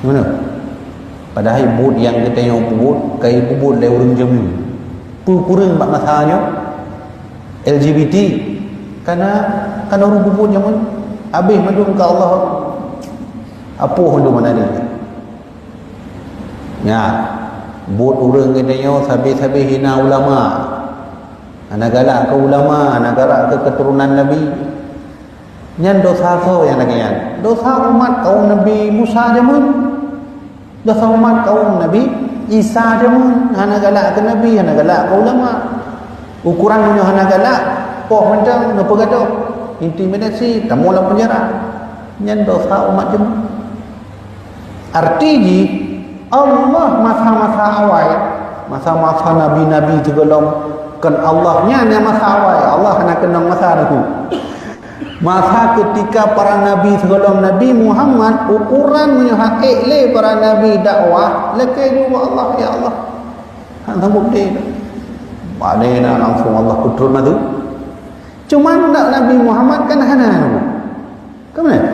Mana? Padahal bud yang kita yang bud, kai bud le urang jemu. Kurang bak masanya LGBT karena orang bud yang habis mandum ke Allah. Apa mandum mana ni? Ya, bud urang kita yang habis-habis hina ulama. Anak galak ke ulama, anak galak ke keturunan Nabi. Nyan dosa kau yang lagi yan. Dosa umat kaum Nabi Musa jamun. Dosa umat kaum Nabi Isa jamun. Anak galak ke Nabi, anak galak ke ulama. Ukuran punya anak galak, poh macam ngapa gaduh? Intimidasi, tamu dalam penjara. Nyan dosa umat jamun. Artinya Allah masa-masa awal, masa-masa Nabi-Nabi sebelum kan Allahnya ni masa awal. Allah nak kenang masa itu. Masa ketika para nabi sebelum Nabi Muhammad ukuran menyahak le para nabi dakwah lekai juga Allah ya Allah. Hang sambut dia. Mana langsung Allah putrun tu. Cuma nak Nabi Muhammad kan hana tu. Kemana?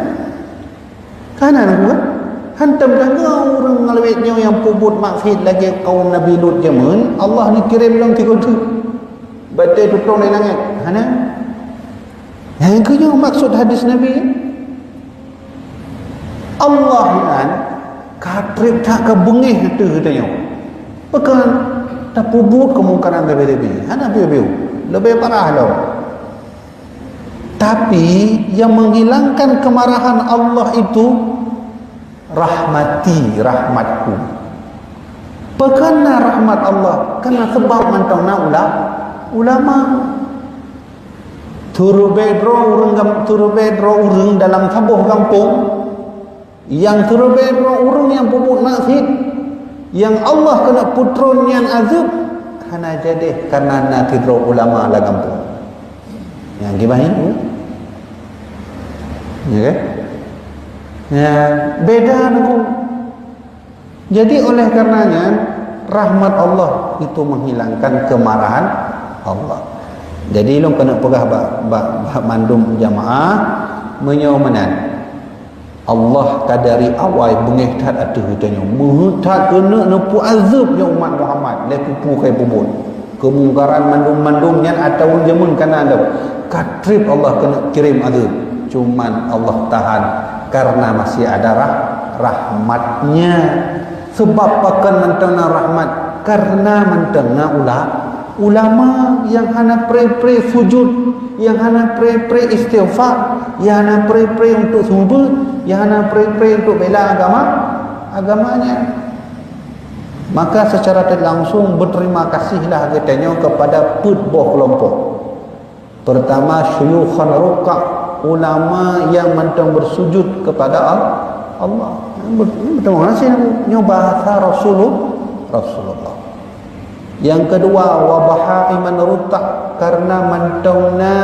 Hana tu. Hantam dengar orang ngalawetnya yang pubut maksud lagi kaum Nabi Lut jaman Allah ni kirim dalam 3 tu. Batai tutung dari langit. Hana? Yang kedua maksud hadis Nabi Allah kan katrip tak kebengih itu katanya. Bukan tak pubut kemungkaran lebih-lebih. Hana biu-biu. Lebih parah loh. Tapi yang menghilangkan kemarahan Allah itu rahmati, rahmatku. Bukanlah rahmat Allah karena sebab mantangna ulama turu bedro urang dalam sabuh kampung yang turu bedro urang yang pupuk maksud yang Allah kena putron yang azab hana jadi karena natidro ulama la kampung yang gimana itu ya ya beda aku. Jadi oleh karenanya rahmat Allah itu menghilangkan kemarahan Allah. Jadi long kena pegah bak mandum jamaah menyomanan Allah kadari awal bengih tat atuh katanya muhtat kena nepu azab ya umat Muhammad le pupu kai pubun kemungkaran mandum yang atau jamun kana ada katrip Allah kena kirim azab cuman Allah tahan karena masih ada rahmatnya sebab pakan mentana rahmat karena mentana ulama yang hana pre sujud, yang hana pre istighfar, yang hana pre untuk sumber, yang hana pre untuk bela agamanya. Maka secara tidak langsung berterima kasihlah katanya kepada boh kelompok. Pertama syuyukhan ruqa', ulama yang mentang bersujud kepada Allah. Berterima kasih bahasa Rasulullah. Yang kedua wabaha iman rutak karena mentangna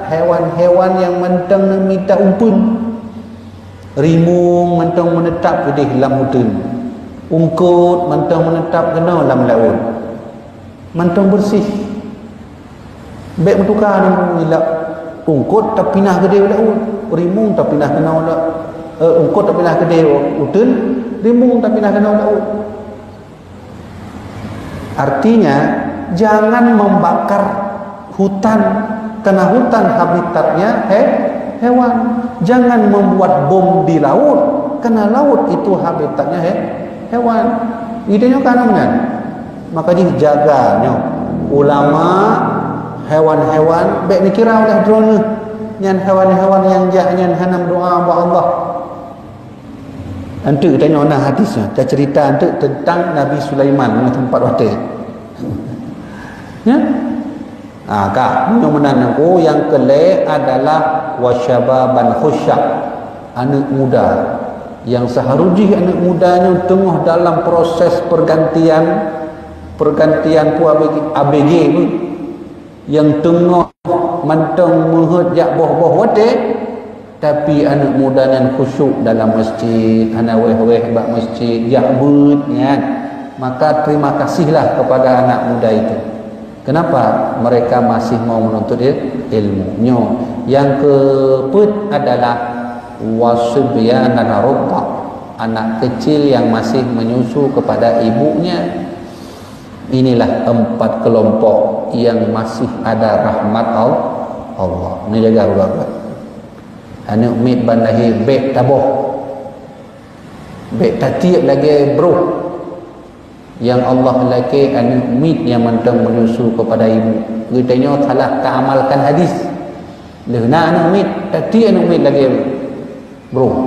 hewan-hewan yang mentang minta umpun rimung mentang menetap di dalam hutan ungkut mentang menetap kena dalam laut mentang bersih baik bertukar dengan ungkut tak pindah ke dia laut rimung tak pindah kena ungkut tak pindah ke dia hutan rimung tak pindah kena laut. Artinya jangan membakar hutan karena hutan habitatnya hewan. Jangan membuat bom di laut karena laut itu habitatnya hewan. Idenya kanan. Maka dijaganya ulama hewan-hewan baik dikira oleh drone nyan hewan-hewan yang jangan hanam doa buat Allah. Antu tanya ona hadisnya, dia cerita antu tentang Nabi Sulaiman di tempat hotel. Ya? Kak, mudah-mudahan aku yang kelak adalah wasyababan khusyak, anak muda yang seharusnya anak mudanya tengah dalam proses pergantian ku ABG ni yang tengah mantang menghejak boh-boh hotel. Tapi anak muda yang khusyuk dalam masjid, anak weh-weh bak masjid, ya'bud kan. Maka terima kasihlah kepada anak muda itu. Kenapa? Mereka masih mau menuntut ilmunya. Yang keempat adalah wasibyanan ruqa. anak kecil yang masih menyusu kepada ibunya. Inilah 4 kelompok yang masih ada rahmat Allah. Ini jaga Allah. Anak mit bandahi bek taboh. Bek tatiap lagi bro. Yang Allah laki anak mit yang mentang menyusu kepada ibu. Kitanya telah tak amalkan hadis. Lehna anak mit, tadi anak mit lagi bro.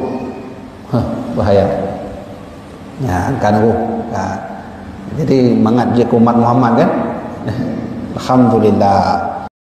Bahaya. Ya, kan aku. Jadi mangat je umat Muhammad kan. Alhamdulillah.